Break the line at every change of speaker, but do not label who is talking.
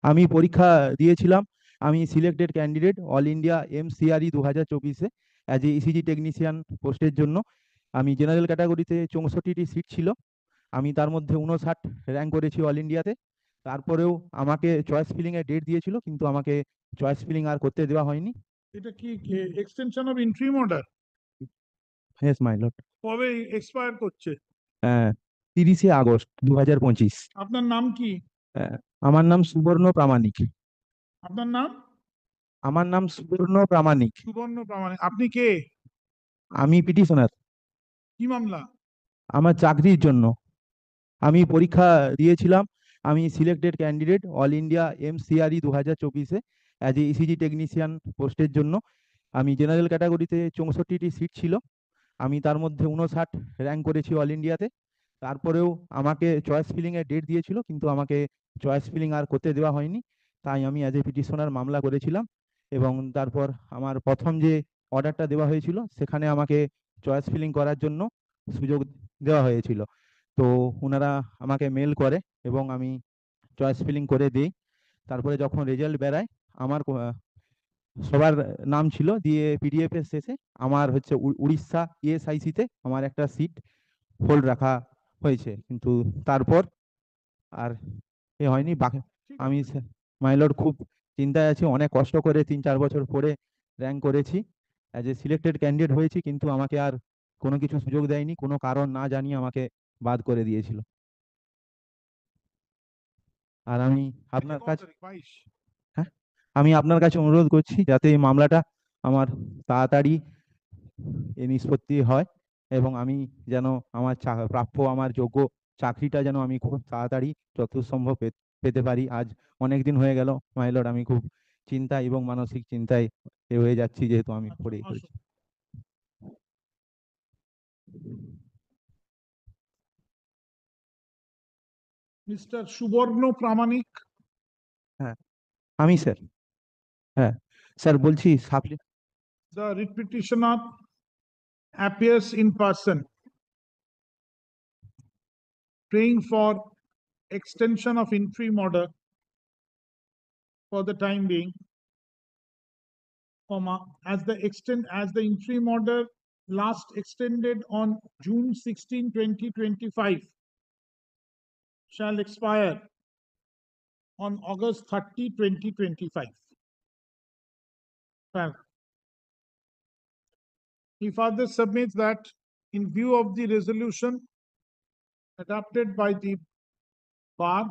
আমি পরীক্ষা দিয়েছিলাম। আমি selected candidate all India MCRE 2024-এ অ্যাজ এ ইসিজি টেকনিশিয়ান পোস্টের জন্য। আমি জেনারেল ক্যাটাগরিতে 64টি সিট ছিল। আমি তার মধ্যে 59 র্যাঙ্ক করেছি অল ইন্ডিয়াতে। তারপরেও আমাকে চয়েস ফিলিংয়ে ডেট দিয়েছিল, কিন্তু আমাকে চয়েস ফিলিং আর করতে দেওয়া হয়নি।
এটা কি extension of interim order?
Yes my lord.
কবে এক্সপায়ার করছে?
30শে আগস্ট 2025।
আপনার নাম কি?
আমার নাম সুবর্ণ প্রামাণিক।
আপনার নাম?
আমার নাম সুবর্ণ প্রামাণিক।
সুবর্ণ প্রামাণিক। আপনি কে?
আমি পিটিশনার।
কি মামলা?
আমার চাকরির জন্য আমি পরীক্ষা দিয়েছিলাম। আমি selected candidate all India MCRE 2024-এ অ্যাজ এ ইসিজি টেকনিশিয়ান পোস্টের জন্য। আমি জেনারেল ক্যাটাগরিতে 64টি সিট ছিল। আমি তার মধ্যে 59 র্যাঙ্ক করেছি অল ইন্ডিয়াতে। তারপরেও আমাকে চয়েস ফিলিংয়ে ডেট দিয়েছিল, কিন্তু আমাকে চয়েস ফিলিং আর করতে দেওয়া হয়নি। তাই আমি অ্যাজ এ পিটিশনার মামলা করেছিলাম, এবং তারপর আমার প্রথম যে অর্ডারটা দেওয়া হয়েছিল সেখানে আমাকে চয়েস ফিলিং করার জন্য সুযোগ দেওয়া হয়েছিল। তো ওনারা আমাকে মেল করে এবং আমি চয়েস ফিলিং করে দিই। তারপরে যখন রেজাল্ট বেরায়, আমার সবার নাম ছিল, দিয়ে পিডিএফ এর শেষে আমার হচ্ছে উড়িষ্যা ইএসআইসিতে আমার একটা সিট হোল্ড রাখা হয়েছে, কিন্তু তারপর আর এ হয়নি। বাকি আমি মাইলর খুব চিন্তায় আছি। অনেক কষ্ট করে 3-4 বছর পরে র্যাঙ্ক করেছি, অ্যাজ এ সিলেক্টেড ক্যান্ডিডেট হয়েছি, কিন্তু আমাকে আর কোনো কিছু সুযোগ দেয়নি, কোনো কারণ না জানিয়ে আমাকে বাদ করে দিয়েছিল। আর আমি আপনার কাছে হ্যাঁ আমি আপনার কাছে অনুরোধ করছি যাতে এই মামলাটা আমার তাড়াতাড়ি নিষ্পত্তি হয়, এবং আমি যেন আমার প্রাপ্য আমার যোগ্য চাকরিটা যেন আমি খুব তাড়াতাড়ি যত সম্ভব পেতে পারি। আজ অনেক দিন হয়ে গেল মাইলর, আমি খুব চিন্তায় এবং মানসিক চিন্তায় হয়ে যাচ্ছি, যেহেতু আমি পড়ে করেছি।
মিস্টার সুবর্ণ প্রামাণিক।
হ্যাঁ আমি স্যার। হ্যাঁ স্যার বলছি
The writ petitioner appears in person, praying for extension of interim order for the time being, as the interim order last extended on June 16, 2025, shall expire on August 30, 2025. He further submits that in view of the resolution adopted by the bar